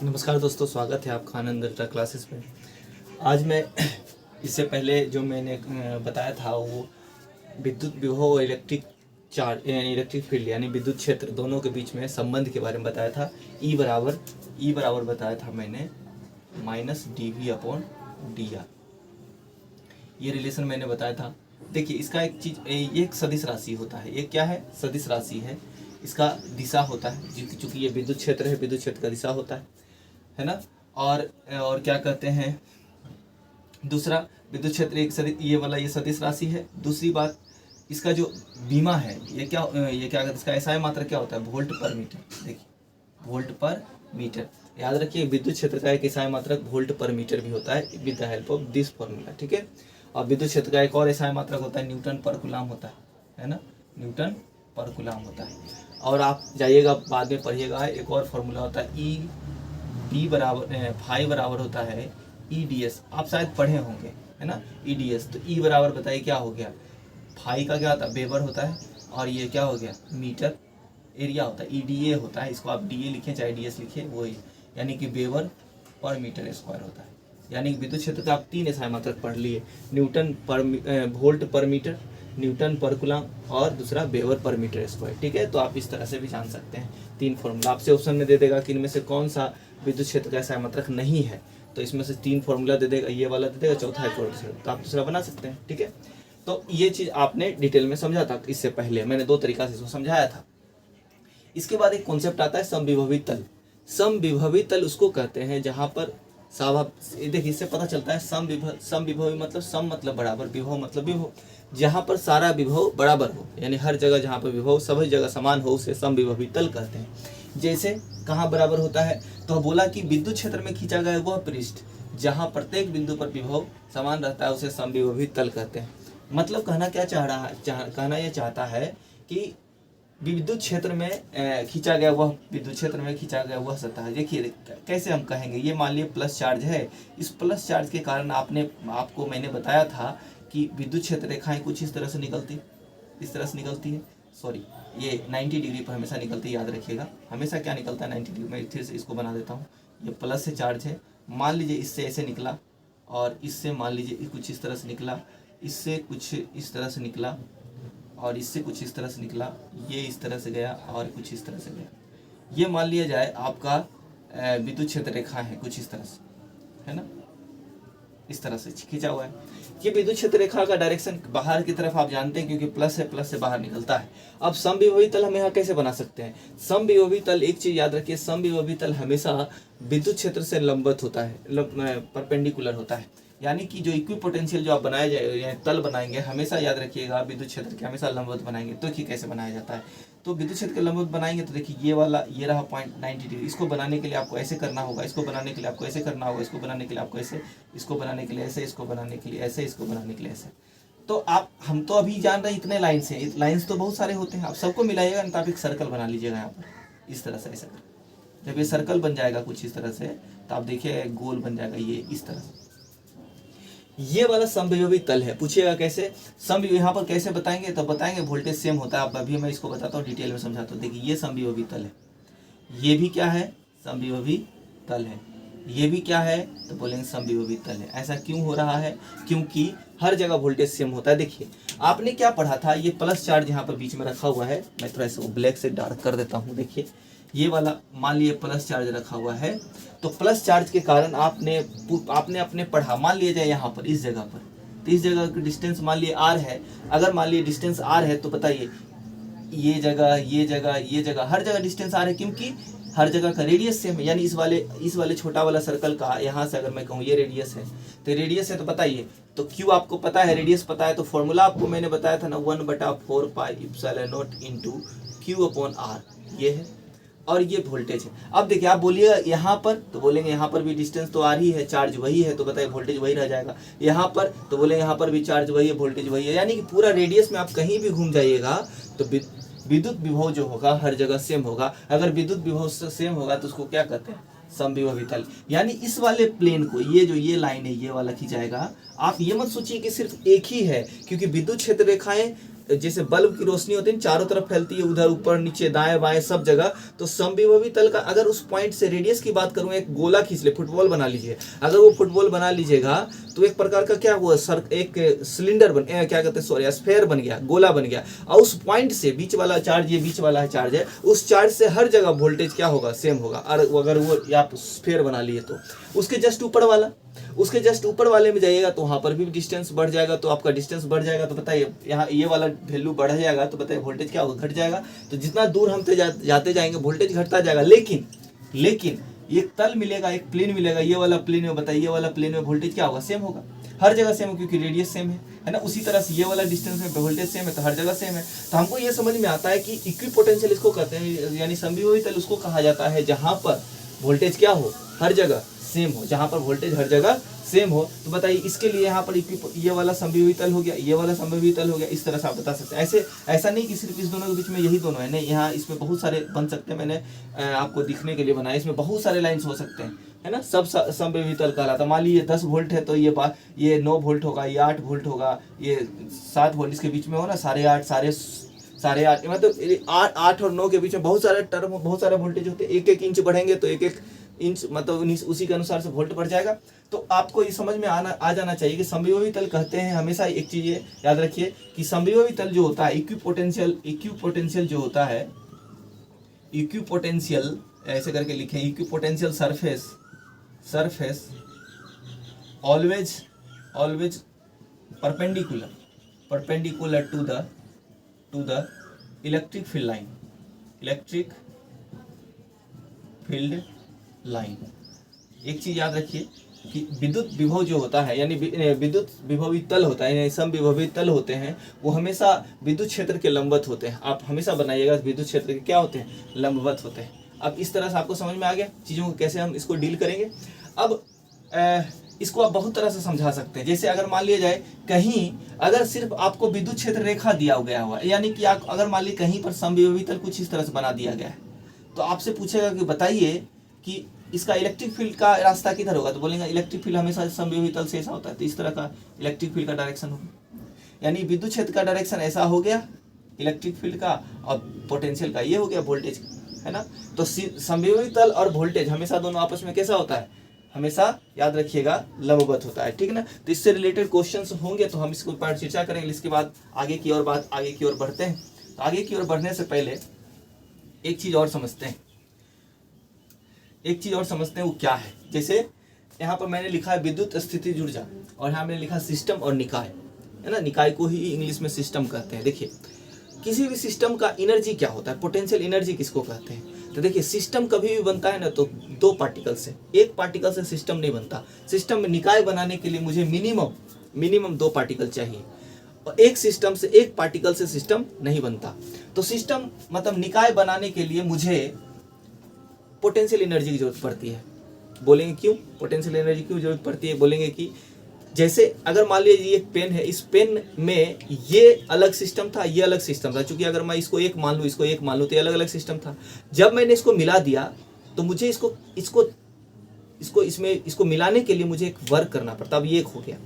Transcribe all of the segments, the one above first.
नमस्कार दोस्तों, स्वागत है आपका आनंद अल्ट्रा क्लासेस में। आज मैं इससे पहले जो मैंने बताया था वो विद्युत विभव और इलेक्ट्रिक फील्ड यानी विद्युत क्षेत्र दोनों के बीच में संबंध के बारे में बताया था। ई बराबर बताया था मैंने -dV/dr, ये रिलेशन मैंने बताया था। देखिए इसका एक चीज़, ये एक सदिश राशि होता है। ये क्या है? सदिश राशि है। इसका दिशा होता है, चूंकि ये विद्युत क्षेत्र है, विद्युत क्षेत्र का दिशा होता है ना। और क्या कहते हैं, दूसरा विद्युत क्षेत्र एक ये सदिश राशि है। दूसरी बात, इसका जो बीमा है ये क्या कहते हैं, इसका एसआई मात्रा क्या होता है? वोल्ट पर मीटर। देखिए वोल्ट पर मीटर, याद रखिए विद्युत क्षेत्र का एक एसआई मात्रक वोल्ट पर मीटर भी होता है with the help of this formula, ठीक है। और विद्युत क्षेत्र का एक और एसआई मात्रक होता है न्यूटन पर कूलम होता है ना, न्यूटन पर कूलम होता है। और आप जाइएगा बाद में पढ़िएगा, एक और फॉर्मूला होता है फाई बराबर होता है EDS। आप शायद पढ़े होंगे, है ना, EDS। तो ई बराबर बताइए क्या हो गया? फाई का क्या होता है? वेबर होता है। और ये क्या हो गया? मीटर एरिया होता है, EDA होता है। इसको आप DA लिखें चाहे DS लिखें, वही, यानी कि वेबर पर मीटर स्क्वायर होता है। यानी कि विद्युत क्षेत्र का आप 3 एसआई मात्रक पढ़ लिए, न्यूटन पर वोल्ट पर मीटर, न्यूटन पर कूलम, और दूसरा वेबर पर मीटर स्क्वायर, ठीक है। तो आप इस तरह से भी जान सकते हैं। 3 फॉर्मूला आपसे ऑप्शन में दे देगा कि इनमें से कौन सा विद्युत क्षेत्र का एसआई मात्रक नहीं है, तो इसमें से 3 फॉर्मूला दे देगा, ये वाला दे देगा, चौथा एक और, तो आप दूसरा बना सकते हैं, ठीक है। तो ये चीज़ आपने डिटेल में समझा था। इससे पहले मैंने 2 तरीका से इसको समझाया था। इसके बाद एक कॉन्सेप्ट आता है समविभवी तल। समविभवी तल उसको कहते हैं जहाँ पर देखिए इससे पता चलता है समविभवी मतलब सम मतलब बराबर, विभव मतलब विभव, जहाँ पर सारा विभव बराबर हो, यानी हर जगह जहाँ पर विभव सभी जगह समान हो उसे समविभवी तल कहते हैं। जैसे कहाँ बराबर होता है? तो बोला कि विद्युत क्षेत्र में खींचा गया वह पृष्ठ जहाँ प्रत्येक बिंदु पर विभव समान रहता है उसे समविभवी तल कहते हैं। मतलब कहना क्या कहना यह चाहता है कि विद्युत क्षेत्र में खींचा गया वह सतह। देखिए कैसे हम कहेंगे, ये मान लीजिए प्लस चार्ज है। इस प्लस चार्ज के कारण आपको मैंने बताया था कि विद्युत क्षेत्र रेखाएं कुछ इस तरह से निकलती है। सॉरी, ये 90 डिग्री पर हमेशा निकलती है, याद रखिएगा। हमेशा क्या निकलता है? 90 डिग्री। मैं फिर से इसको बना देता हूँ। ये प्लस से चार्ज है, मान लीजिए इससे ऐसे निकला, और इससे मान लीजिए कुछ इस तरह से निकला, इससे कुछ इस तरह से निकला, और इससे कुछ इस तरह से निकला, ये इस तरह से गया और कुछ इस तरह से गया। ये मान लिया जाए आपका विद्युत क्षेत्र रेखा है कुछ इस तरह से, है ना, इस तरह से खींचा हुआ है। ये विद्युत क्षेत्र रेखा का डायरेक्शन बाहर की तरफ आप जानते हैं, क्योंकि प्लस है, प्लस से बाहर निकलता है। अब समविभवी तल हम यहाँ कैसे बना सकते हैं? समविभवी तल, एक चीज याद रखिए, समविभवी तल हमेशा विद्युत क्षेत्र से लंबवत होता है, परपेंडिकुलर होता है। यानी कि जो इक्विपोटेंशियल जो आप तल बनाएंगे, हमेशा याद रखिएगा विद्युत क्षेत्र के हमेशा लंबवत बनाएंगे। तो कि कैसे बनाया जाता है? तो विद्युत क्षेत्र के लंबवत बनाएंगे तो देखिए ये वाला, ये रहा पॉइंट 90 डिग्री। इसको बनाने के लिए आपको ऐसे करना होगा, इसको बनाने के लिए आपको ऐसे करना होगा, इसको बनाने के लिए आपको ऐसे, इसको बनाने के लिए ऐसे, इसको बनाने के लिए ऐसे, इसको बनाने के लिए ऐसे। तो हम तो अभी जान रहे हैं इतने लाइन से, लाइन्स तो बहुत सारे होते हैं, आप सबको मिलाइएगा, नहीं तो आप एक सर्कल बना लीजिएगा यहाँ पर इस तरह से, ऐसा। जब ये सर्कल बन जाएगा कुछ इस तरह से, तो आप देखिए गोल बन जाएगा ये इस तरह से। ये वाला समविभवी तल है। पूछिएगा कैसे यहाँ पर कैसे बताएंगे? तो बताएंगे वोल्टेज सेम होता है। आप अभी मैं इसको बताता हूँ, डिटेल में समझाता हूँ। देखिए ये समविभवी तल है, ये भी क्या है? समविभवी तल है। ये भी क्या है? तो बोलेंगे समविभवी तल है। ऐसा क्यों हो रहा है? क्योंकि हर जगह वोल्टेज सेम होता है। देखिए आपने क्या पढ़ा था, ये प्लस चार्ज यहाँ पर बीच में रखा हुआ है। मैं थोड़ा सा ब्लैक से डार्क कर देता हूँ। देखिए ये वाला मान लीजिए प्लस चार्ज रखा हुआ है, तो प्लस चार्ज के कारण आपने अपने पढ़ा, मान लिया जाए यहाँ पर इस जगह पर, तो इस जगह की डिस्टेंस मान लिए r है। अगर मान लिए डिस्टेंस r है तो बताइए ये जगह हर जगह डिस्टेंस r है, क्योंकि हर जगह का रेडियस सेम है। यानी इस वाले छोटा वाला सर्कल का, यहाँ से अगर मैं कहूँ ये रेडियस है, तो रेडियस है तो बताइए, तो क्यू आपको पता है, रेडियस पता है, तो फॉर्मूला आपको मैंने बताया था ना, 1/4 pi epsilon not into Q/r, ये है। और ये वोल्टेज है। अब देखिए आप बोलिएगा यहाँ पर, तो बोलेंगे यहाँ पर भी डिस्टेंस तो आ रही है, चार्ज वही है, तो बताइए वोल्टेज वही रह जाएगा। यहाँ पर तो बोलेंगे यहाँ पर भी चार्ज वही है, वोल्टेज वही है। यानी कि पूरा रेडियस में आप कहीं भी घूम जाइएगा तो विद्युत विभव जो होगा हर जगह सेम होगा। अगर विद्युत विभव सेम होगा तो उसको क्या कहते हैं? समविभवी तल। यानी इस वाले प्लेन को, ये लाइन है, ये वाला खींचाएगा। आप ये मत सोचिए कि सिर्फ एक ही है, क्योंकि विद्युत क्षेत्र रेखाएं जैसे बल्ब की रोशनी होती है चारों तरफ फैलती है, उधर ऊपर नीचे दाएं बाएं सब जगह, तो समविभवी तल का अगर उस पॉइंट से रेडियस की बात करूं, एक गोला खींच ले, फुटबॉल बना लीजिए, अगर वो फुटबॉल बना लीजिएगा तो एक प्रकार का क्या हुआ, सर एक सिलेंडर बन क्या कहते हैं सॉरी स्फेयर बन गया, गोला बन गया, और उस पॉइंट से बीच वाला चार्ज, ये बीच वाला चार्ज है, उस चार्ज से हर जगह वोल्टेज क्या होगा, सेम होगा। और अगर वो आप स्फेयर बना लिए तो उसके जस्ट ऊपर वाले में जाइएगा तो वहाँ पर भी डिस्टेंस बढ़ जाएगा, तो आपका डिस्टेंस बढ़ जाएगा तो बताइए यहाँ ये वाला वैल्यू बढ़ जाएगा तो बताइए वोल्टेज क्या होगा, घट जाएगा। तो जितना दूर हम जाते जाएंगे वोल्टेज घटता जाएगा, लेकिन एक तल मिलेगा, एक प्लेन मिलेगा, ये वाला प्लेन में बताइए, ये वाला प्लेन में वोल्टेज क्या होगा, सेम होगा, हर जगह सेम, क्योंकि रेडियस सेम है ना। उसी तरह से ये वाला डिस्टेंस में वोल्टेज सेम है तो हर जगह सेम है। तो हमको ये समझ में आता है कि इक्विपोटेंशियल इसको कहते हैं, यानी समविभवी तल उसको कहा जाता है जहां पर वोल्टेज क्या हो, हर जगह सेम हो, जहां पर वोल्टेज हर जगह सेम हो। तो बताइए इसके लिए यहाँ पर ये वाला समविभवी तल हो गया, ये वाला समविभवी तल हो गया, इस तरह से आप बता सकते हैं। ऐसा नहीं कि सिर्फ इस दोनों के बीच में यही दोनों है, नहीं, यहाँ इसमें बहुत सारे बन सकते हैं, मैंने आपको दिखने के लिए बनाया, इसमें बहुत सारे लाइन्स हो सकते हैं, है ना, सब समविभवी तल कहलाता है। मान लीजिए 10 वोल्ट है तो ये 9 वोल्ट होगा, ये 8 वोल्ट होगा, ये 7 वोल्ट, इसके बीच में हो ना 8.5 साढ़े 8, मतलब 8 और 9 के बीच में बहुत सारे वोल्टेज होते हैं, 1-1 इंच बढ़ेंगे तो 1-1 इंच मतलब उसी के अनुसार से वोल्ट बढ़ जाएगा। तो आपको ये समझ में आ जाना चाहिए कि समविभवी तल कहते हैं, हमेशा एक चीज याद रखिए कि समविभवी तल जो होता है, इक्विपोटेंशियल जो होता है, इक्विपोटेंशियल ऐसे करके लिखें, equipotential surface always perpendicular to the electric field line. एक चीज याद रखिए कि विद्युत विभव जो होता है, यानी विद्युत विभवी तल होता है, यानी समविभवी तल होते हैं, वो हमेशा विद्युत क्षेत्र के लंबवत होते हैं। आप हमेशा बनाइएगा विद्युत क्षेत्र के क्या होते हैं, लंबवत होते हैं। अब इस तरह से आपको समझ में आ गया चीज़ों को कैसे हम इसको डील करेंगे। अब इसको आप बहुत तरह से समझा सकते हैं। जैसे अगर मान लिया जाए कहीं अगर सिर्फ आपको विद्युत क्षेत्र रेखा दिया गया हुआ है, यानी कि आप अगर मान लीजिए कहीं पर समविभवी तल कुछ इस तरह से बना दिया गया है, तो आपसे पूछेगा कि बताइए कि इसका इलेक्ट्रिक फील्ड का रास्ता किधर होगा, तो बोलेंगे इलेक्ट्रिक फील्ड हमेशा समविभवी तल से ऐसा होता है, तो इस तरह का इलेक्ट्रिक फील्ड का डायरेक्शन होगा, यानी विद्युत क्षेत्र का डायरेक्शन ऐसा हो गया इलेक्ट्रिक फील्ड का, और पोटेंशियल का ये हो गया वोल्टेज, है ना। तो समविभवी तल और वोल्टेज हमेशा दोनों आपस में कैसा होता है, हमेशा याद रखिएगा लंबवत होता है, ठीक ना। तो इससे रिलेटेड क्वेश्चंस होंगे तो हम इसके ऊपर चर्चा करेंगे। इसके बाद आगे की ओर बढ़ते हैं। तो आगे की ओर बढ़ने से पहले एक चीज और समझते हैं, वो क्या है। जैसे यहाँ पर मैंने लिखा है विद्युत स्थितिज ऊर्जा, और यहाँ मैंने लिखा सिस्टम और निकाय, है ना। निकाय को ही इंग्लिश में सिस्टम कहते हैं। देखिए किसी भी सिस्टम का एनर्जी क्या होता है, पोटेंशियल एनर्जी किसको कहते हैं। तो देखिए सिस्टम कभी भी बनता है ना तो 2 पार्टिकल से, एक पार्टिकल से सिस्टम नहीं बनता। सिस्टम में निकाय बनाने के लिए मुझे मिनिमम 2 पार्टिकल चाहिए, और एक सिस्टम से एक पार्टिकल से सिस्टम नहीं बनता। तो सिस्टम मतलब निकाय बनाने के लिए मुझे पोटेंशियल एनर्जी की जरूरत पड़ती है। बोलेंगे क्यों पोटेंशियल एनर्जी क्यों जरूरत पड़ती है, बोलेंगे कि जैसे अगर मान लीजिए ये एक पेन है, इस पेन में ये अलग सिस्टम था, ये अलग सिस्टम था। चूंकि अगर मैं इसको एक मान लूँ, इसको एक मान लूँ, तो ये अलग अलग सिस्टम था। जब मैंने इसको मिला दिया तो मुझे इसको मिलाने के लिए मुझे एक वर्क करना पड़ता। अब ये एक हो गया,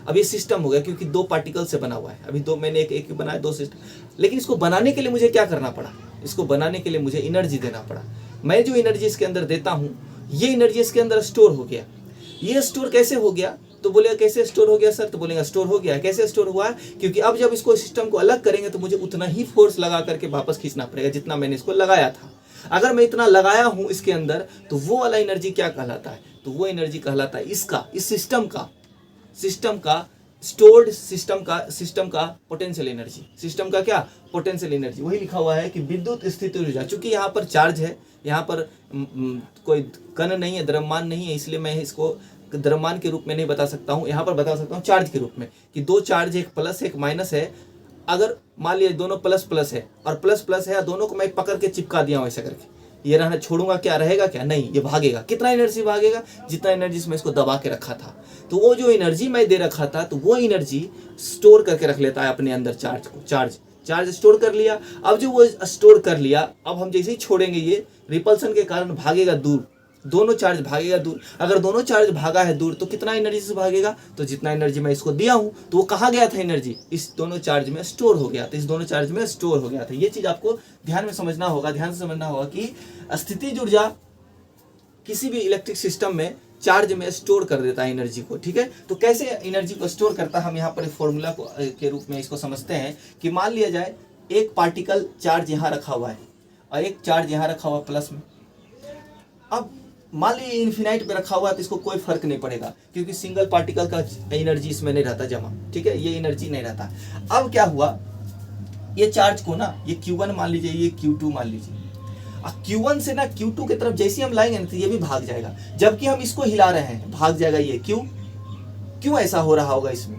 अब ये सिस्टम हो गया क्योंकि 2 पार्टिकल से बना हुआ है। अभी मैंने एक बनाया 2 सिस्टम, लेकिन इसको बनाने के लिए मुझे क्या करना पड़ा, इसको बनाने के लिए मुझे एनर्जी देना पड़ा। मैं जो एनर्जी इसके अंदर देता हूँ, ये एनर्जी इसके अंदर स्टोर हो गया। ये स्टोर कैसे हो गया, तो बोलेगा कैसे स्टोर हो गया सर, तो बोलेगा स्टोर हो गया। कैसे स्टोर हुआ है, क्योंकि अब जब इसको सिस्टम को अलग करेंगे तो मुझे उतना ही फोर्स लगा करके वापस खींचना पड़ेगा जितना मैंने इसको लगाया था। अगर मैं इतना लगाया हूं इसके अंदर, तो वो वाला एनर्जी क्या कहलाता है, तो वो एनर्जी कहलाता है इस सिस्टम का स्टोर्ड सिस्टम का पोटेंशियल एनर्जी। सिस्टम का क्या, पोटेंशियल एनर्जी। वही लिखा हुआ है कि विद्युत स्थितिज ऊर्जा। चूंकि यहाँ पर चार्ज है, यहाँ पर कोई कण नहीं है, द्रव्यमान नहीं है, इसलिए मैं इसको द्रव्यमान के रूप में नहीं बता सकता हूँ। यहाँ पर बता सकता हूँ चार्ज के रूप में कि 2 चार्ज, एक प्लस एक माइनस है। अगर मान लिया दोनों प्लस है और प्लस है, दोनों को मैं पकड़ के चिपका दिया हूँ ऐसा करके, ये रहना छोड़ूंगा क्या, रहेगा क्या, नहीं, ये भागेगा। कितना एनर्जी भागेगा, जितना एनर्जी में इसको दबा के रखा था। तो वो जो एनर्जी मैं दे रखा था, तो वो एनर्जी स्टोर करके रख लेता है अपने अंदर चार्ज को। चार्ज स्टोर कर लिया। अब जो वो स्टोर कर लिया, अब हम जैसे ही छोड़ेंगे, ये रिपल्सन के कारण भागेगा दूर, दोनों चार्ज भागेगा दूर। अगर दोनों चार्ज भागा है दूर तो कितना एनर्जी से भागेगा, तो जितना एनर्जी मैं इसको दिया हूं तो वो कहाँ गया था, एनर्जी इस दोनों चार्ज में स्टोर हो गया था, इस दोनों चार्ज में स्टोर हो गया था। ये चीज आपको ध्यान में समझना होगा, ध्यान से समझना होगा कि स्थितिज ऊर्जा किसी भी इलेक्ट्रिक सिस्टम में चार्ज में स्टोर कर देता है एनर्जी को, ठीक है। तो कैसे एनर्जी को स्टोर करता है, हम यहाँ पर फॉर्मूला को के रूप में इसको समझते हैं कि मान लिया जाए एक पार्टिकल चार्ज यहाँ रखा हुआ है और एक चार्ज यहाँ रखा हुआ प्लस में। अब मान लीजिए इन्फिनाइट पे रखा हुआ है तो इसको कोई फर्क नहीं पड़ेगा क्योंकि सिंगल पार्टिकल का एनर्जी इसमें नहीं रहता जमा, ठीक है, ये एनर्जी नहीं रहता। अब क्या हुआ, ये चार्ज को ना, ये Q1 मान लीजिए, ये Q2 मान लीजिए, Q1 से ना Q2 की तरफ जैसे हम लाएंगे ना तो ये भी भाग जाएगा, जबकि हम इसको हिला रहे हैं भाग जाएगा ये। क्यों ऐसा हो रहा होगा इसमें,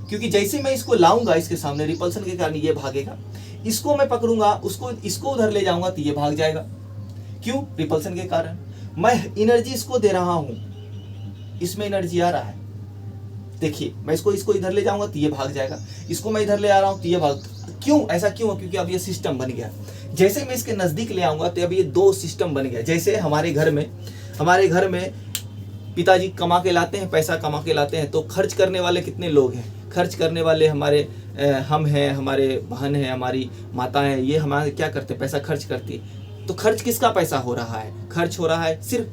क्योंकि जैसे मैं इसको लाऊंगा इसके सामने रिपल्सन के कारण ये भागेगा, इसको मैं पकड़ूंगा इसको उधर ले जाऊंगा तो ये भाग जाएगा। क्यों, रिपल्सन के कारण। मैं एनर्जी इसको दे रहा हूं, इसमें एनर्जी आ रहा है, देखिए मैं इसको इधर ले जाऊंगा तो ये भाग जाएगा, इसको मैं इधर ले आ रहा हूं तो ये भाग। क्यों ऐसा क्यों, क्योंकि अब ये सिस्टम बन गया। जैसे मैं इसके नजदीक ले आऊंगा तो अब ये दो सिस्टम बन गया। जैसे हमारे घर में पिताजी कमा के लाते हैं, पैसा कमा के लाते हैं, तो खर्च करने वाले कितने लोग हैं, खर्च करने वाले हमारे हम हैं, हमारे बहन हैं, हमारी माता हैं, ये हमारे क्या करते हैं, पैसा खर्च करती है। तो खर्च किसका पैसा हो रहा है, खर्च हो रहा है सिर्फ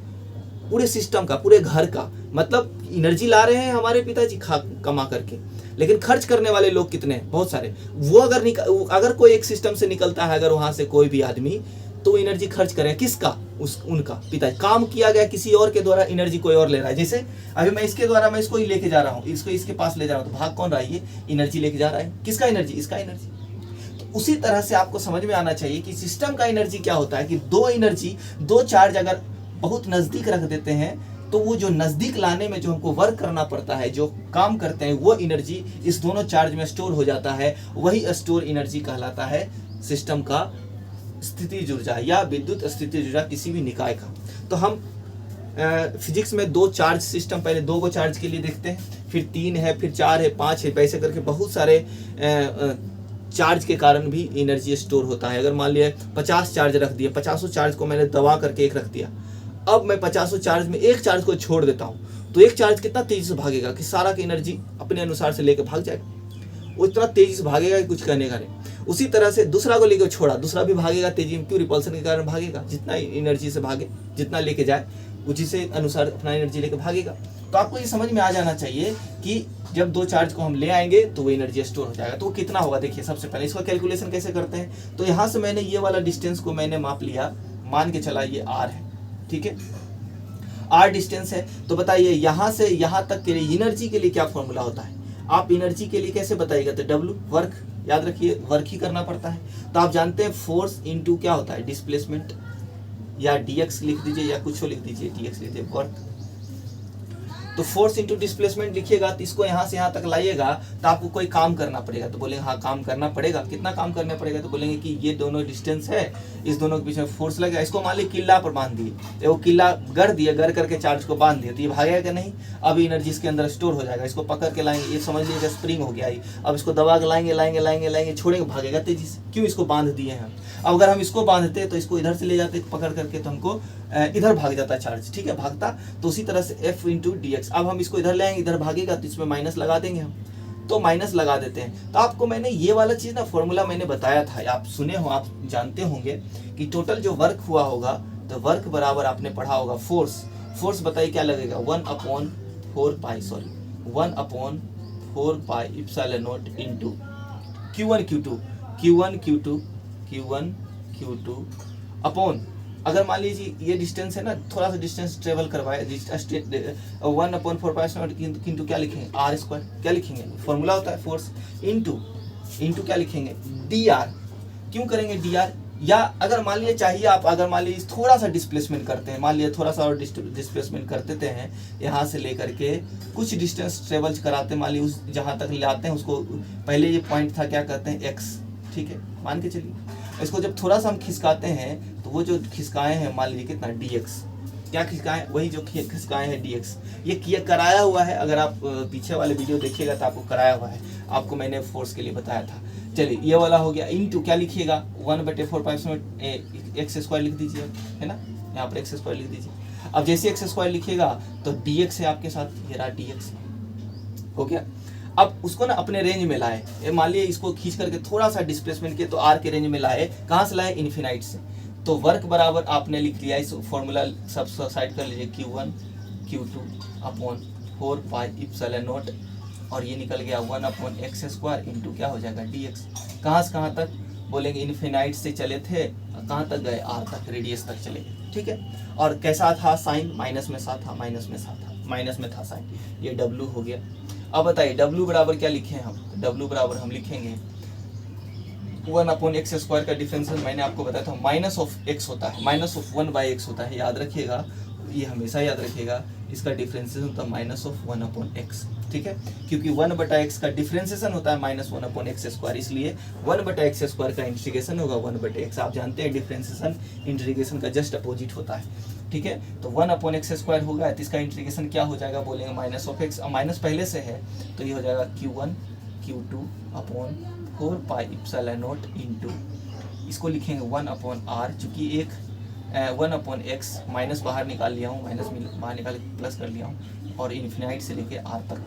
पूरे सिस्टम का, पूरे घर का। मतलब एनर्जी ला रहे हैं हमारे पिताजी कमा करके, लेकिन खर्च करने वाले लोग कितने हैं, बहुत सारे। वो अगर कोई एक सिस्टम से निकलता है, अगर वहां से कोई भी आदमी, तो एनर्जी खर्च करेगा किसका, उनका पिताजी। काम किया गया किसी और के द्वारा, एनर्जी कोई और ले रहा है। जैसे अभी मैं इसके द्वारा मैं इसको ही लेके जा रहा हूँ, इसके पास ले जा रहा हूँ, तो भाग कौन रहा है, ये एनर्जी लेके जा रहा है। किसका एनर्जी, इसका एनर्जी। तो उसी तरह से आपको समझ में आना चाहिए कि सिस्टम का एनर्जी क्या होता है कि दो चार्ज अगर बहुत नजदीक रख देते हैं तो वो जो नजदीक लाने में जो हमको वर्क करना पड़ता है, जो काम करते हैं, वो एनर्जी इस दोनों चार्ज में स्टोर हो जाता है। वही स्टोर एनर्जी कहलाता है सिस्टम का स्थितिज ऊर्जा या विद्युत स्थितिज ऊर्जा किसी भी निकाय का। तो हम फिजिक्स में दो चार्ज सिस्टम, पहले दो को चार्ज के लिए देखते हैं, फिर 3 है, फिर 4 है, 5 है, वैसे करके बहुत सारे चार्ज के कारण भी एनर्जी स्टोर होता है। अगर मान लिया 50 चार्ज रख दिया, 50 चार्ज को मैंने दबा करके एक रख दिया, अब मैं 50 चार्ज में एक चार्ज को छोड़ देता हूं तो एक चार्ज कितना तेजी से भागेगा कि सारा की एनर्जी अपने अनुसार से लेकर भाग जाएगा। वो इतना तेजी से भागेगा कि कुछ कहने का नहीं। उसी तरह से दूसरा को लेकर छोड़ा, दूसरा भी भागेगा तेजी में, क्यों, रिपल्सन के कारण भागेगा। जितना एनर्जी से भागे, जितना लेके जाए उसी से अनुसार अपना एनर्जी लेकर भागेगा। तो आपको ये समझ में आ जाना चाहिए कि जब दो चार्ज को हम ले आएंगे तो वो एनर्जी स्टोर हो जाएगा। तो वो कितना होगा, देखिए सबसे पहले इसका कैलकुलेशन कैसे करते हैं। तो यहाँ से मैंने ये वाला डिस्टेंस को मैंने माप लिया, मान के चला ये R है, ठीक है, R डिस्टेंस है। तो बताइए यहाँ से यहाँ तक के लिए एनर्जी के लिए क्या फॉर्मूला होता है, आप एनर्जी के लिए कैसे बताइएगा, तो W वर्क, याद रखिए वर्क ही करना पड़ता है। तो आप जानते हैं फोर्स इनटू क्या होता है, डिस्प्लेसमेंट, या dx लिख दीजिए या कुछ लिख दीजिए, dx लिख दीजिए, वर्क। तो फोर्स इंटू डिस्प्लेसमेंट लिखिएगा तो इसको यहाँ से यहाँ तक लाइएगा तो आपको कोई काम करना पड़ेगा। तो बोलेंगे हाँ काम करना पड़ेगा, कितना काम करना पड़ेगा, तो बोलेंगे कि ये दोनों डिस्टेंस है, इस दोनों के बीच में फोर्स लगेगा। इसको मान लीजिए किला पर बांध दिए, तो वो किला गड़ दिए, गड़ करके चार्ज को बांध दिए, तो ये भागेगा कि नहीं, अब एनर्जी इसके अंदर स्टोर हो जाएगा। इसको पकड़ के लाएंगे, ये समझ लीजिएगा स्प्रिंग हो गया ये, अब इसको दबा के लाएंगे, छोड़ेंगे, भागेगा तेजी से। क्यों, इसको बांध दिए हैं। अब अगर हम इसको बांधते तो इसको इधर से ले जाते पकड़ करके, तो हमको इधर भाग जाता चार्ज, ठीक है, भागता। तो उसी तरह से F इंटू dx, अब हम इसको इधर ले आएंगे, इधर भागेगा तो इसमें माइनस लगा देंगे हम, तो माइनस लगा देते हैं। तो आपको मैंने ये वाला चीज ना फॉर्मूला मैंने बताया था, आप सुने हो, आप जानते होंगे कि टोटल जो वर्क हुआ होगा तो वर्क बराबर आपने पढ़ा होगा फोर्स बताइए क्या लगेगा, 1/4 pi epsilon not into Q1 Q2 upon, अगर मान लीजिए ये डिस्टेंस है ना, थोड़ा सा डिस्टेंस ट्रेवल करवाए, 1/4 पाई इंटू क्या लिखेंगे, R², क्या लिखेंगे, फॉर्मूला होता है फोर्स इंटू क्या लिखेंगे, dr। क्यों करेंगे dr, या अगर मान लीजिए चाहिए आप, अगर मान लीजिए थोड़ा सा डिस्प्लेसमेंट करते हैं, मान लीजिए थोड़ा सा और डिस्प्लेसमेंट कर देते हैं, यहाँ से लेकर के कुछ डिस्टेंस ट्रेवल कराते हैं, मान लीजिए उस जहाँ तक ले आते हैं उसको, पहले ये पॉइंट था क्या कहते हैं x, ठीक है, मान के चलिए। इसको जब थोड़ा सा हम खिसकाते हैं तो वो जो खिसकाए हैं मान लीजिए कितना dx, क्या खिसकाए, वही जो खिसकाए हैं dx, ये किया कराया हुआ है। अगर आप पीछे वाले वीडियो देखिएगा तो आपको कराया हुआ है, आपको मैंने फोर्स के लिए बताया था। चलिए ये वाला हो गया, इनटू क्या लिखिएगा, 1/4 पाई x² लिख दीजिए, है ना, यहाँ पर x² लिख दीजिए। अब जैसे एक्स स्क्वायर लिखिएगा तो dx है आपके साथ, ये रहा dx हो गया। अब उसको ना अपने रेंज में लाए, मान लिए इसको खींच करके थोड़ा सा डिस्प्लेसमेंट किए तो आर के रेंज में लाए, कहाँ से लाए, इन्फिनाइट से। तो वर्क बराबर आपने लिख लिया, इस फॉर्मूला सब साइड कर लीजिए, Q1 Q2 upon 4 pi epsilon not, और ये निकल गया 1 अपॉन एक्स स्क्वायर इंटू क्या हो जाएगा dx। कहाँ से कहाँ तक बोलेंगे, इन्फिनाइट से चले थे, कहाँ तक गए, आर तक, रेडियस तक चले गए, ठीक है। और कैसा था साइन, माइनस में सा था, माइनस में सा था, माइनस में था साइन, ये W हो गया। अब बताइए W बराबर क्या लिखे हैं हम, W बराबर हम लिखेंगे 1 अपॉन एक्स स्क्वायर का डिफरेंशियल मैंने आपको बताया था माइनस ऑफ एक्स होता है, माइनस ऑफ 1 बाई एक्स होता है, याद रखिएगा, ये हमेशा याद रखिएगा, इसका डिफरेंशिएशन होता है माइनस ऑफ 1 अपॉन एक्स, ठीक है, क्योंकि 1 बटा एक्स का डिफरेंशिएशन होता है माइनस 1 अपॉन एक्स स्क्वायर, इसलिए 1 बटा एक्स स्क्वायर का इंटीग्रेशन होगा 1 बटे एक्स। आप जानते हैं डिफरेंशिएशन इंटीग्रेशन का जस्ट अपोजिट होता है, ठीक है। तो 1 अपॉन एक्स स्क्वायर होगा तो इसका इंटीग्रेशन क्या हो जाएगा, बोलेंगे माइनस ऑफ एक्स, माइनस पहले से है तो ये हो जाएगा Q1 Q2 upon 4 pi epsilon naught into, इसको लिखेंगे 1 अपॉन आर, चूँकि एक 1 अपॉन एक्स माइनस बाहर निकाल लिया हूँ, माइनस बाहर निकाल प्लस कर लिया हूँ, और इन्फिनाइट से लेके आर तक।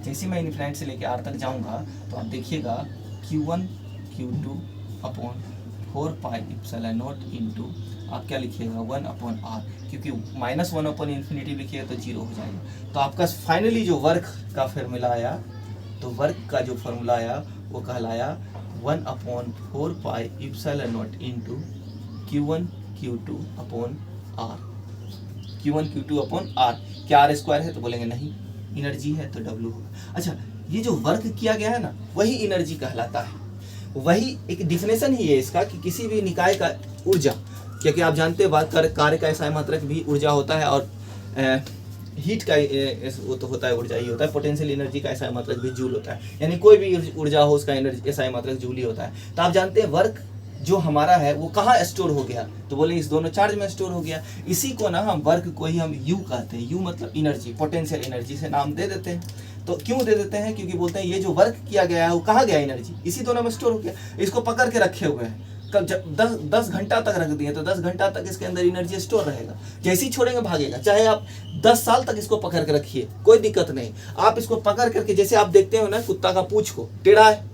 जैसे मैं इन्फिनाइट से लेके आर तक जाऊँगा तो आप देखिएगा Q1 Q2 upon 4 pi epsilon naught into आप क्या लिखिएगा 1 अपॉन आर, क्योंकि माइनस 1 अपॉन इन्फिनिटी लिखिएगा तो 0 हो जाएगा। तो आपका फाइनली जो वर्क का फॉर्मूला आया, तो वर्क का जो फॉर्मूला आया वो कहलाया 1 upon 4 pi epsilon naught into Q1 Q2 upon R, Q1 Q2 upon R. क्या आर स्क्वायर है तो बोलेंगे नहीं, एनर्जी है तो W होगा। अच्छा, ये जो वर्क किया गया है ना वही एनर्जी कहलाता है, वही एक डिफिनेशन ही है इसका कि किसी भी निकाय का ऊर्जा, क्योंकि आप जानते हैं कार्य का ऐसा मात्रक भी ऊर्जा होता है, और हीट का वो तो होता है ऊर्जा ही होता है, पोटेंशियल एनर्जी का ऐसा मात्रक भी जूल होता है, यानी कोई भी ऊर्जा हो उसका एनर्जी ऐसा मात्रक जूल ही होता है। तो आप जानते हैं वर्क जो हमारा है वो कहाँ स्टोर हो गया, तो बोले इस दोनों चार्ज में स्टोर हो गया। इसी को ना हम वर्क को ही हम यू कहते हैं, यू मतलब एनर्जी, पोटेंशियल एनर्जी से नाम दे देते हैं। तो क्यों दे देते हैं, क्योंकि बोलते हैं ये जो वर्क किया गया है वो कहाँ गया, एनर्जी इसी दोनों में स्टोर हो गया। इसको पकड़ के रखे हुए हैं, कब जब 10 घंटा तक रख दिए तो 10 घंटा तक इसके अंदर एनर्जी स्टोर रहेगा, जैसे ही छोड़ेंगे भागेगा। चाहे आप 10 साल तक इसको पकड़ के रखिए कोई दिक्कत नहीं, आप इसको पकड़ करके, जैसे आप देखते हो ना कुत्ता का पूंछ को टेढ़ा है,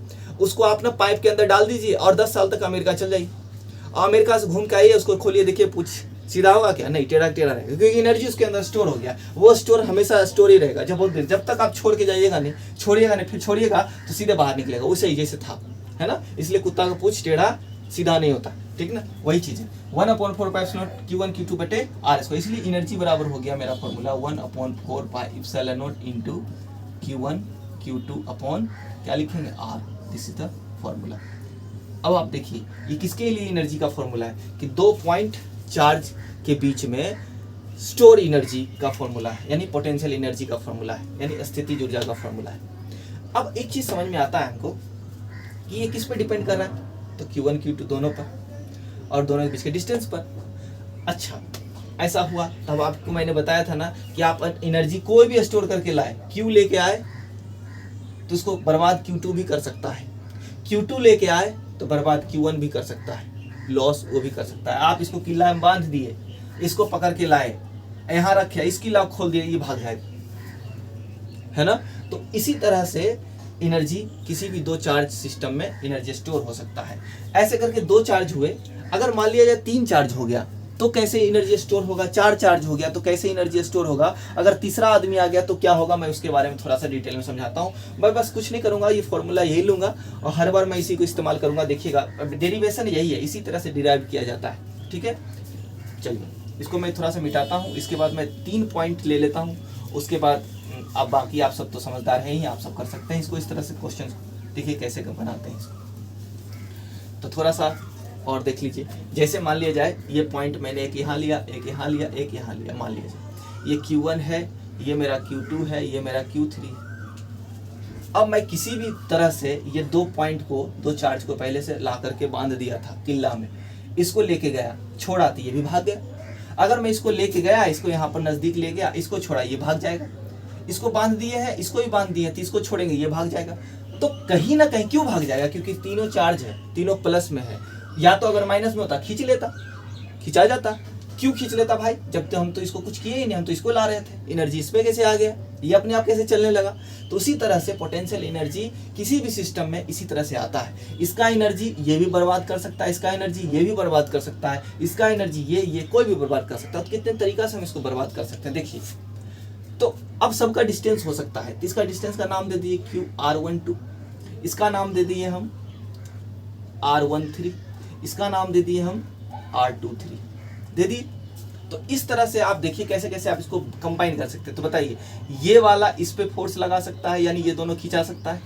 उसको आप ना पाइप के अंदर डाल दीजिए और 10 साल तक अमेरिका चल जाइए, अमेरिका से घूम के आइए, उसको खोलिए, देखिए पूछ सीधा होगा क्या, नहीं, टेढ़ा टेढ़ा रहेगा, क्योंकि एनर्जी उसके अंदर स्टोर हो गया। वो स्टोर हमेशा स्टोर ही रहेगा, जब तक आप छोड़ के जाइएगा नहीं, छोड़िएगा नहीं, फिर छोड़िएगा तो सीधे बाहर निकलेगा, उसे ही जैसे था, है ना। इसलिए कुत्ता का पूंछ टेढ़ा सीधा नहीं होता, ठीक ना, वही चीज है। 1 upon 4 pi epsilon not Q1 Q2 बटे आर स्क्वायर, इसलिए एनर्जी बराबर हो गया मेरा formula 1 upon 4 pi epsilon naught into Q1 Q2 upon क्या लिखेंगे R, this is the formula. अब आप देखिए ये किसके लिए एनर्जी का फॉर्मूला है, कि 2 पॉइंट चार्ज के बीच में स्टोर एनर्जी का फॉर्मूला है, यानी पोटेंशियल एनर्जी का फॉर्मूला है, यानी स्थितिज ऊर्जा का फॉर्मूला है। अब एक चीज समझ में आता है हमको कि ये किस पे डिपेंड कर रहा है, तो Q1 Q2 दोनों पर, और दोनों के बीच के डिस्टेंस पर। अच्छा, ऐसा हुआ तब आपको मैंने बताया था ना कि आप एनर्जी कोई भी स्टोर करके लाए, Q लेके आए तो उसको बर्बाद Q2 भी कर सकता है, Q2 लेके आए तो बर्बाद Q1 भी कर सकता है, लॉस वो भी कर सकता है। आप इसको किला में बांध दिए, इसको पकड़ के लाए, यहाँ रखे, इसकी लाभ खोल दिए, ये भाग जाएगा, है ना। तो इसी तरह से एनर्जी किसी भी 2 चार्ज सिस्टम में एनर्जी स्टोर हो सकता है। ऐसे करके 2 चार्ज हुए, अगर मान लिया जाए 3 चार्ज हो गया तो कैसे एनर्जी स्टोर होगा, 4 चार्ज हो गया तो कैसे एनर्जी स्टोर होगा, अगर तीसरा आदमी आ गया तो क्या होगा, मैं उसके बारे में थोड़ा सा डिटेल में समझाता हूँ। मैं बस कुछ नहीं करूंगा, ये फॉर्मूला यही लूंगा और हर बार मैं इसी को इस्तेमाल करूंगा। देखिएगा डेरिवेशन यही है, इसी तरह से डिराइव किया जाता है, ठीक है। चलिए इसको मैं थोड़ा सा मिटाता हूँ, इसके बाद मैं 3 पॉइंट ले लेता हूँ, उसके बाद अब बाकी आप सब तो समझदार हैं ही, आप सब कर सकते हैं इसको इस तरह से। क्वेश्चन देखिए कैसे बनाते हैं इसको, तो थोड़ा सा और देख लीजिए। जैसे मान लिया जाए ये पॉइंट मैंने एक यहाँ लिया, एक यहाँ लिया, एक यहाँ लिया, मान लिया जाए ये Q1 है, ये मेरा Q2 है, ये मेरा Q3। अब मैं किसी भी तरह से ये 2 पॉइंट को, 2 चार्ज को पहले से ला करके बांध दिया था किला में, इसको लेके गया, छोड़ा तो ये भी भाग गया। अगर मैं इसको लेके गया, इसको यहाँ पर नजदीक ले गया, इसको छोड़ा, ये भाग जाएगा। इसको बांध दिए है, इसको भी बांध दिए, तो इसको छोड़ेंगे, ये भाग जाएगा। तो कहीं ना कहीं क्यों भाग जाएगा, क्योंकि तीनों चार्ज है, तीनों प्लस में है। या तो अगर माइनस में होता खींच लेता, खिंचा जाता, क्यों खींच लेता भाई, जब तो हम तो इसको कुछ किए ही नहीं, हम तो इसको ला रहे थे, एनर्जी इस पे कैसे आ गया, ये अपने आप कैसे चलने लगा। तो उसी तरह से पोटेंशियल एनर्जी किसी भी सिस्टम में इसी तरह से आता है। इसका एनर्जी ये भी बर्बाद कर सकता है, इसका एनर्जी ये भी बर्बाद कर सकता है, इसका एनर्जी ये कोई भी बर्बाद कर सकता है। तो कितने तरीका से हम इसको बर्बाद कर सकते हैं देखिए। तो अब सबका डिस्टेंस हो सकता है, तो इसका डिस्टेंस का नाम दे दिए क्यू r12, इसका नाम दे दिए हम r13, इसका नाम दे दिए हम r23, दे दिए। तो इस तरह से आप देखिए कैसे कैसे आप इसको कंबाइन कर सकते हैं। तो बताइए, ये वाला इस पे फोर्स लगा सकता है, यानी ये दोनों खींचा सकता है,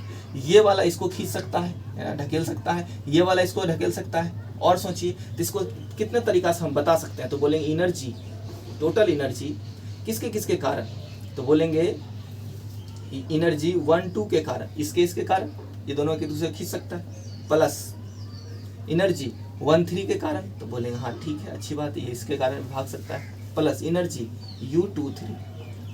ये वाला इसको खींच सकता है, ढकेल सकता है, ये वाला इसको ढकेल सकता है। और सोचिए तो इसको कितने तरीका से हम बता सकते हैं। तो बोलेंगे एनर्जी, टोटल एनर्जी किसके किसके कारण, तो बोलेंगे एनर्जी 1 2 के कारण, इसके कारण, ये दोनों एक दूसरे खींच सकता है, प्लस एनर्जी 1 3 के कारण, तो बोलेंगे हाँ ठीक है अच्छी बात है, ये इसके कारण भाग सकता है, प्लस एनर्जी U2 3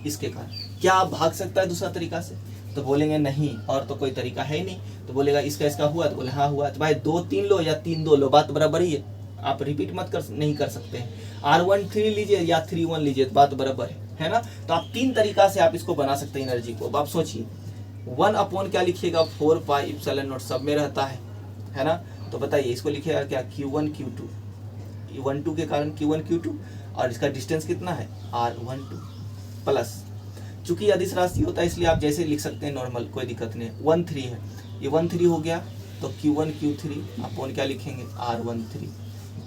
इसके कारण। क्या आप भाग सकता है दूसरा तरीका से, तो बोलेंगे नहीं, और तो कोई तरीका है ही नहीं। तो बोलेगा इसका हुआ, तो बोले हाँ हुआ। तो भाई 2 3 लो या 3 2 लो, बात बराबर ही है, आप रिपीट मत नहीं कर सकते हैं। R13 लीजिए या 3 1 लीजिए, तो बात बराबर है ना। तो आप 3 तरीका से आप इसको बना सकते हैं एनर्जी को। अब आप सोचिए 1 अपॉन क्या लिखिएगा, 4 पाई एप्सिलॉन नॉट सब में रहता है ना। तो बताइए इसको लिखिएगा क्या, Q1 Q2, 1 2 के कारण Q1 Q2, और इसका डिस्टेंस कितना है R12, प्लस चूंकि अदिश राशि होता है इसलिए आप जैसे लिख सकते हैं नॉर्मल, कोई दिक्कत नहीं। 1 3 है, ये 1 3 हो गया, तो Q1 Q3 अपॉन क्या लिखेंगे R13,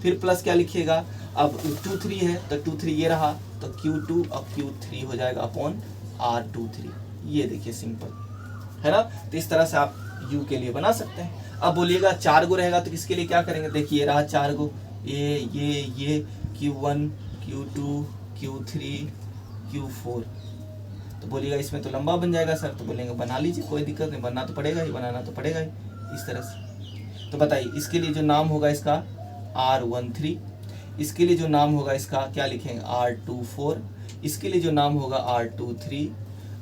फिर प्लस क्या लिखिएगा, अब 2 3 है तो 2 3 ये रहा, तो Q2 और Q3 हो जाएगा अपॉन R23। ये देखिए सिंपल है ना। तो इस तरह से आप U के लिए बना सकते हैं। अब बोलिएगा 4 गो रहेगा तो किसके लिए क्या करेंगे, देखिए रहा 4 गो, ये Q1 Q2 Q3 Q4, तो बोलिएगा इसमें तो लंबा बन जाएगा सर, तो बोलेंगे बना लीजिए कोई दिक्कत नहीं, बनना तो पड़ेगा ही, बनाना तो पड़ेगा ही इस तरह से। तो बताइए इसके लिए जो नाम होगा इसका R13, इसके लिए जो नाम होगा इसका क्या लिखेंगे R24, इसके लिए जो नाम होगा R23,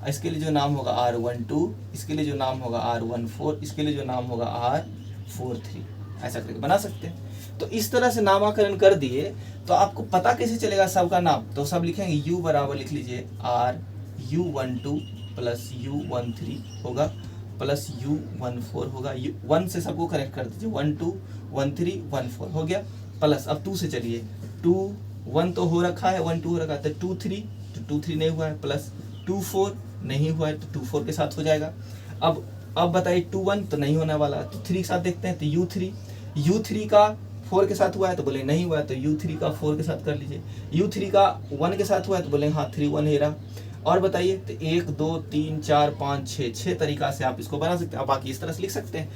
इसके लिए जो नाम होगा R12, इसके लिए जो नाम होगा R14, इसके लिए जो नाम होगा R43, ऐसा करके बना सकते हैं। तो इस तरह से नामाकरण कर दिए तो आपको पता कैसे चलेगा सबका नाम, तो सब लिखेंगे U बराबर लिख लीजिए U12 प्लस U13 होगा, प्लस U14 होगा, 1 से सबको कनेक्ट कर दीजिए, 1 2 1 3 1 4 हो गया, प्लस अब 2 से चलिए, 2 1 तो हो रखा है, 1 2 हो रखा है, तो 2 3, तो 2 3 नहीं हुआ है, प्लस 2 4 नहीं हुआ है, तो 2 4 के साथ हो जाएगा। अब बताइए 2 1 तो नहीं होने वाला, तो 3 के साथ देखते हैं, तो U3 का 4 के साथ हुआ है, तो बोले नहीं हुआ है, तो U3 का 4 के साथ कर लीजिए, U3 का 1 के साथ हुआ है, तो बोले हाँ 3 1 है रहा। और बताइए, तो 1 2 3 4 5 6 तरीका से आप इसको बना सकते हैं। अब बाकी इस तरह से लिख सकते हैं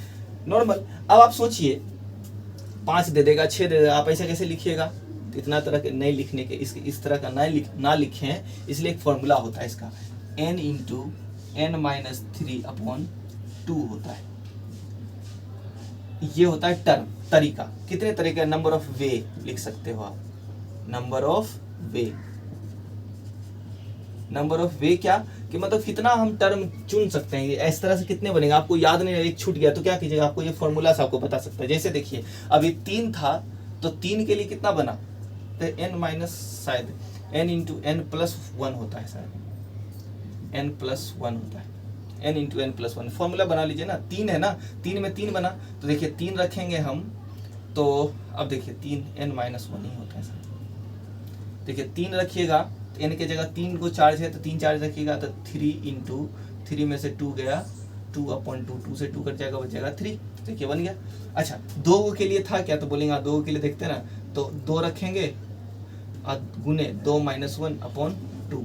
नॉर्मल। अब आप सोचिए 5 दे देगा 6 दे देगा, आप ऐसे कैसे लिखिएगा, इतना तरह के नहीं लिखने के, इस तरह का ना लिखें, इसलिए एक फॉर्मूला होता है इसका, n इंटू n-3/2 होता है। ये होता है टर्म, तरीका, कितने तरीके, नंबर ऑफ वे लिख सकते हो आप, नंबर ऑफ वे क्या कि मतलब कितना हम टर्म चुन सकते हैं, इस तरह से कितने बनेगा। आपको याद नहीं, एक छूट गया तो क्या कीजिएगा, आपको ये फॉर्मूला से आपको बता सकता है। जैसे देखिए अभी 3 था, तो 3 के लिए कितना बना, तो n माइनस शायद n इंटू n प्लस 1 होता है, शायद n प्लस 1 होता है, n into n plus 1 formula बना लीजिए ना। 3 है ना, 3 में 3 बना, तो देखिए 3 रखेंगे हम, तो अब देखिए 3 n माइनस 1 ही होता है सर। देखिए 3 रखिएगा, तो n के जगह 3 को चार्ज है, तो 3 चार्ज रखिएगा, तो 3 इंटू 3 में से 2 गया, 2/2, 2 से 2 कट जाएगा, बच जाएगा 3। देखिए बन गया। अच्छा 2 के लिए था क्या, तो बोलेंगे 2 के लिए देखते हैं ना, तो 2 रखेंगे गुने 2 माइनस 1/2, तो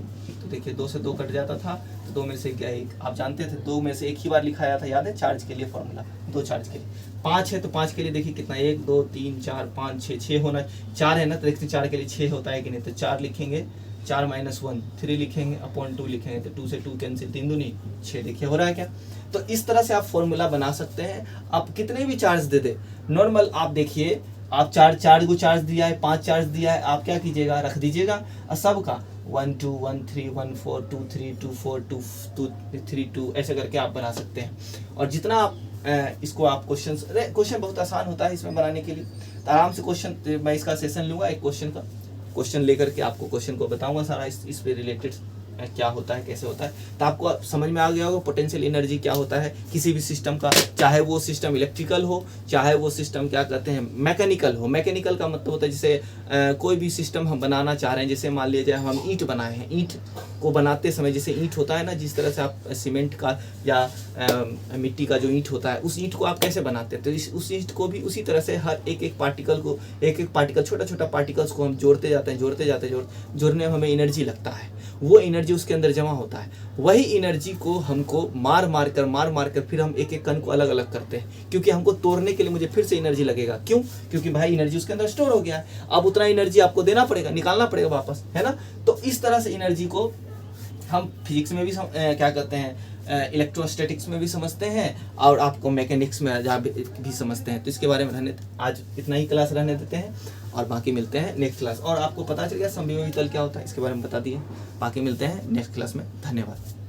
देखिए 2 से 2 कट जाता था, तो 2 में से क्या, 1 आप जानते थे, 2 में से 1 ही बार लिखाया था, याद है, चार्ज के लिए फॉर्मूला, 2 चार्ज के लिए। 5 है तो 5 के लिए देखिए कितना, 1 2 3 4 5 6 होना है, 4 है ना, तो देखते 4 के लिए 6 होता है कि नहीं, तो 4 लिखेंगे, 4 माइनस 1 3 लिखेंगे, अपॉन 2 लिखेंगे, तो 2 से 2 कैंसिल, 3 दूनी 6, देखिए हो रहा है क्या। तो इस तरह से आप फॉर्मूला बना सकते हैं। आप कितने भी चार्ज दे दे नॉर्मल, आप देखिए आप 4 को चार्ज दिया है, 5 चार्ज दिया है, आप क्या कीजिएगा, रख दीजिएगा, और सबका 1 2 1 3 1 4 2 3 2 4 2 3 2 ऐसे करके आप बना सकते हैं। और जितना आप इसको आप क्वेश्चन बहुत आसान होता है इसमें बनाने के लिए, तो आराम से क्वेश्चन, मैं इसका सेशन लूँगा एक क्वेश्चन का, क्वेश्चन लेकर के आपको क्वेश्चन को बताऊंगा सारा इस पे रिलेटेड क्या होता है, कैसे होता है। तो आपको समझ में आ गया होगा पोटेंशियल एनर्जी क्या होता है किसी भी सिस्टम का, चाहे वो सिस्टम इलेक्ट्रिकल हो, चाहे वो सिस्टम क्या कहते हैं मैकेनिकल हो। मैकेनिकल का मतलब होता है जैसे कोई भी सिस्टम हम बनाना चाह रहे हैं, जैसे मान लीजिए हम ईंट बनाए हैं, ईंट को बनाते समय जैसे ईंट होता है ना, जिस तरह से आप सीमेंट का या मिट्टी का जो ईंट होता है उस ईंट को आप कैसे बनाते हैं, तो उस ईंट को भी उसी तरह से हर एक पार्टिकल को, एक पार्टिकल छोटा छोटा पार्टिकल्स को हम जोड़ते जाते हैं, जोड़ने में हमें एनर्जी लगता है, वो एनर्जी उसके अंदर जमा होता है। वही एनर्जी को हमको मार मार कर फिर हम एक एक कण को अलग अलग करते हैं, क्योंकि हमको तोड़ने के लिए मुझे फिर से एनर्जी लगेगा। क्यों? क्योंकि भाई एनर्जी उसके अंदर स्टोर हो गया है, अब उतना एनर्जी आपको देना पड़ेगा, निकालना पड़ेगा वापस, है ना। तो इस तरह से एनर्जी को हम फिजिक्स में भी क्या कहते हैं, इलेक्ट्रोस्टैटिक्स में भी समझते हैं और आपको मैकेनिक्स में जहाँ भी समझते हैं। तो इसके बारे में आज इतना ही क्लास रहने देते हैं और बाकी मिलते हैं नेक्स्ट क्लास। और आपको पता चल गया समविभवी तल क्या होता है, इसके बारे में बता दिए, बाकी मिलते हैं नेक्स्ट क्लास में। धन्यवाद।